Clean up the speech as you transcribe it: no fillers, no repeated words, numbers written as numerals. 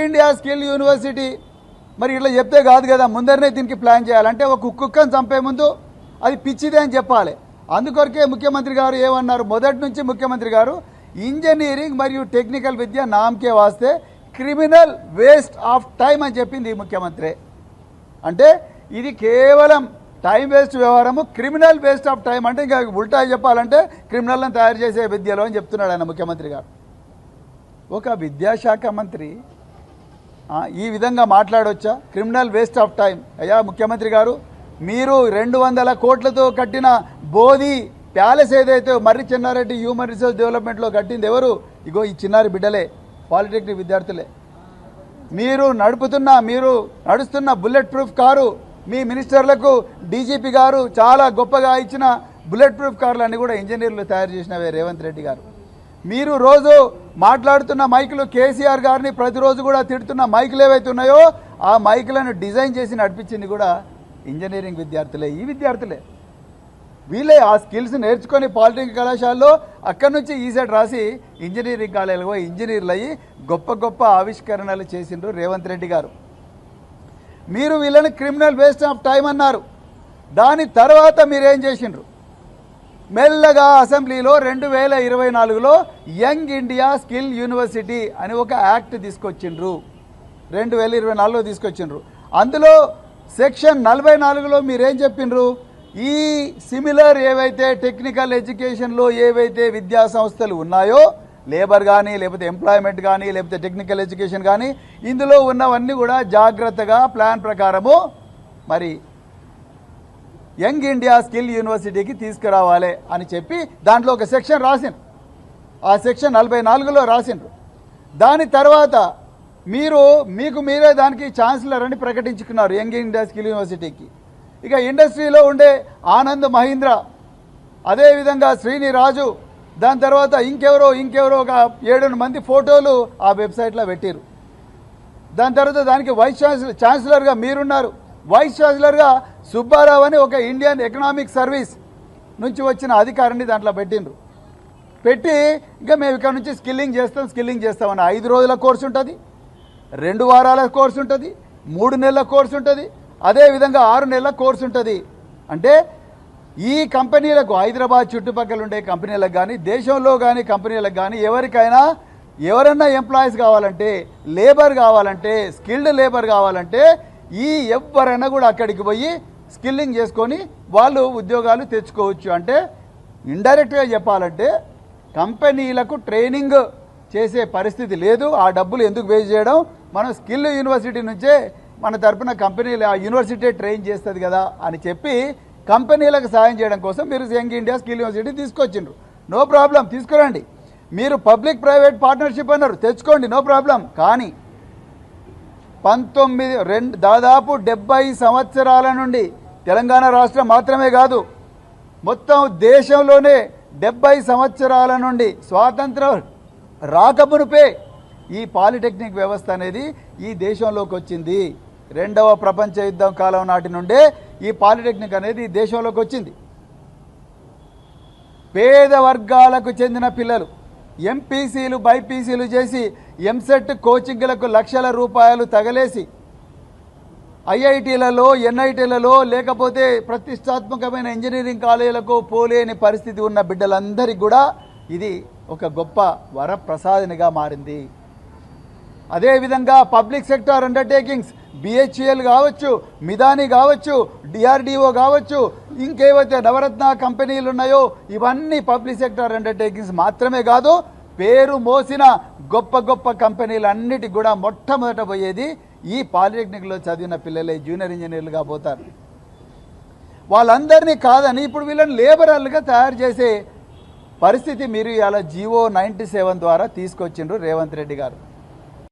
India skill university మరి ఇట్లా చెప్తే కాదు కదా, ముందరనే దీనికి ప్లాన్ చేయాలంటే ఒక కుక్కను చంపే ముందు అది పిచ్చిదే అని చెప్పాలి. అందుకొరకే ముఖ్యమంత్రి గారు ఏమన్నారు, మొదటి నుంచి ముఖ్యమంత్రి గారు ఇంజనీరింగ్ మరియు టెక్నికల్ విద్య నామకే వాస్తే క్రిమినల్ వేస్ట్ ఆఫ్ టైం అని చెప్పింది ఈ ముఖ్యమంత్రి. అంటే ఇది కేవలం టైం వేస్ట్ వ్యవహారము, క్రిమినల్ వేస్ట్ ఆఫ్ టైం అంటే ఇంకా ఉల్టా చెప్పాలంటే క్రిమినల్ని తయారు చేసే విద్యలో అని చెప్తున్నాడు ఆయన ముఖ్యమంత్రి గారు. ఒక విద్యాశాఖ మంత్రి ఈ విధంగా మాట్లాడవచ్చా? Criminal waste of time. అయ్యా ముఖ్యమంత్రి గారు, మీరు 200 కోట్లతో కట్టిన బోధి ప్యాలెస్ ఏదైతే మర్రి చెన్నారెడ్డి హ్యూమన్ రిసోర్స్ డెవలప్మెంట్లో కట్టింది ఎవరు? ఇగో ఈ చిన్నారి బిడ్డలే, పాలిటెక్నిక్ విద్యార్థులే. మీరు నడుస్తున్న బుల్లెట్ ప్రూఫ్ కారు, మీ మినిస్టర్లకు డీజీపీ గారు చాలా గొప్పగా ఇచ్చిన బుల్లెట్ ప్రూఫ్ కార్లన్నీ కూడా ఇంజనీర్లు తయారు చేసినవే రేవంత్ రెడ్డి గారు. మీరు రోజు మాట్లాడుతున్న మైకులు, కేసీఆర్ గారిని ప్రతిరోజు కూడా తిడుతున్న మైకులు ఏవైతే ఉన్నాయో ఆ మైకులను డిజైన్ చేసి నడిపించింది కూడా ఇంజనీరింగ్ విద్యార్థులే. ఈ విద్యార్థులే వీళ్ళే ఆ స్కిల్స్ నేర్చుకొని పాలిటెక్నిక్ కళాశాలలో అక్కడి నుంచి ఈసెట్ రాసి ఇంజనీరింగ్ కాలేజీలో ఇంజనీర్లు అయ్యి గొప్ప గొప్ప ఆవిష్కరణలు చేసిండ్రు రేవంత్ రెడ్డి గారు. మీరు వీళ్ళని క్రిమినల్ వేస్ట్ ఆఫ్ టైం అన్నారు. దాని తర్వాత మీరేం చేసిండ్రు? మెల్లగా అసెంబ్లీలో 2024లో యంగ్ ఇండియా స్కిల్ యూనివర్సిటీ అని ఒక యాక్ట్ తీసుకొచ్చిండ్రు. 2024లో తీసుకొచ్చిండ్రు. అందులో సెక్షన్ 44లో మీరేం చెప్పిండ్రు? ఈ సిమిలర్ ఏవైతే టెక్నికల్ ఎడ్యుకేషన్లో ఏవైతే విద్యా సంస్థలు ఉన్నాయో, లేబర్ కానీ లేకపోతే ఎంప్లాయ్మెంట్ కానీ లేకపోతే టెక్నికల్ ఎడ్యుకేషన్ కానీ, ఇందులో ఉన్నవన్నీ కూడా జాగ్రత్తగా ప్లాన్ ప్రకారము మరి యంగ్ ఇండియా స్కిల్ యూనివర్సిటీకి తీసుకురావాలి అని చెప్పి దాంట్లో ఒక సెక్షన్ రాసిండ్రు. ఆ సెక్షన్ 44లో రాసిండ్రు. దాని తర్వాత మీకు మీరే దానికి ఛాన్సలర్ అని ప్రకటించుకున్నారు యంగ్ ఇండియా స్కిల్ యూనివర్సిటీకి. ఇక ఇండస్ట్రీలో ఉండే ఆనంద్ మహీంద్ర, అదేవిధంగా శ్రీని రాజు, దాని తర్వాత ఇంకెవరో ఒక 7 మంది ఫోటోలు ఆ వెబ్సైట్లో పెట్టారు. దాని తర్వాత దానికి వైస్ ఛాన్సలర్గా మీరున్నారు. వైస్ ఛాన్సలర్గా సుబ్బారావు అని ఒక ఇండియన్ ఎకనామిక్ సర్వీస్ నుంచి వచ్చిన అధికారిని దాంట్లో పెట్టి ఇంకా మేము ఇక్కడ నుంచి స్కిల్లింగ్ చేస్తామని 5 రోజుల కోర్సు ఉంటుంది, 2 వారాల కోర్సు ఉంటుంది, 3 నెలల కోర్సు ఉంటుంది, అదేవిధంగా 6 నెలల కోర్సు ఉంటుంది. అంటే ఈ కంపెనీలకు, హైదరాబాద్ చుట్టుపక్కల ఉండే కంపెనీలకు కానీ దేశంలో కానీ కంపెనీలకు కానీ ఎవరన్నా ఎంప్లాయీస్ కావాలంటే, లేబర్ కావాలంటే, స్కిల్డ్ లేబర్ కావాలంటే ఎవరైనా కూడా అక్కడికి పోయి స్కిల్లింగ్ చేసుకొని వాళ్ళు ఉద్యోగాలు తెచ్చుకోవచ్చు. అంటే ఇండైరెక్ట్గా చెప్పాలంటే కంపెనీలకు ట్రైనింగ్ చేసే పరిస్థితి లేదు. ఆ డబ్బులు ఎందుకు వేస్ట్ చేయడం? మనం స్కిల్ యూనివర్సిటీ నుంచే మన తరపున కంపెనీలు ఆ యూనివర్సిటీ ట్రైన్ చేస్తుంది కదా అని చెప్పి కంపెనీలకు సాయం చేయడం కోసం మీరు యంగ్ ఇండియా స్కిల్ యూనివర్సిటీ తీసుకొచ్చిండ్రు. నో ప్రాబ్లం, తీసుకురండి. మీరు పబ్లిక్ ప్రైవేట్ పార్ట్నర్షిప్ అన్నారు, తెచ్చుకోండి, నో ప్రాబ్లం. కానీ దాదాపు 70 సంవత్సరాల నుండి తెలంగాణ రాష్ట్రం మాత్రమే కాదు, మొత్తం దేశంలోనే 70 సంవత్సరాల నుండి స్వాతంత్రం రాకమునుపే ఈ పాలిటెక్నిక్ వ్యవస్థ అనేది ఈ దేశంలోకి వచ్చింది. 2వ ప్రపంచ యుద్ధం కాలం నాటి నుండే ఈ పాలిటెక్నిక్ అనేది దేశంలోకి వచ్చింది. పేద వర్గాలకు చెందిన పిల్లలు ఎంపీసీలు బైపీసీలు చేసి ఎంసెట్ కోచింగ్లకు లక్షల రూపాయలు తగలేసి ఐఐటీలలో, ఎన్ఐటీలలో లేకపోతే ప్రతిష్టాత్మకమైన ఇంజనీరింగ్ కాలేజీలకు పోలేని పరిస్థితి ఉన్న బిడ్డలందరికీ కూడా ఇది ఒక గొప్ప వరప్రసాదనిగా మారింది. అదేవిధంగా పబ్లిక్ సెక్టార్ అండర్టేకింగ్స్, బిహెచ్ఎల్ కావచ్చు, మిదాని కావచ్చు, డిఆర్డిఓ కావచ్చు, ఇంకేవైతే నవరత్న కంపెనీలు ఉన్నాయో ఇవన్నీ పబ్లిక్ సెక్టార్ అండర్టేకింగ్స్ మాత్రమే కాదు, పేరు మోసిన గొప్ప గొప్ప కంపెనీలన్నిటికి కూడా మొట్టమొదట పోయేది ఈ పాలిటెక్నిక్లో చదివిన పిల్లలే జూనియర్ ఇంజనీర్లుగా పోతారు. వాళ్ళందరినీ కాదని ఇప్పుడు వీళ్ళని లేబరర్లుగా తయారు చేసే పరిస్థితి మీరు ఇలా జీవో 97 ద్వారా తీసుకొచ్చిండ్రు రేవంత్ రెడ్డి గారు.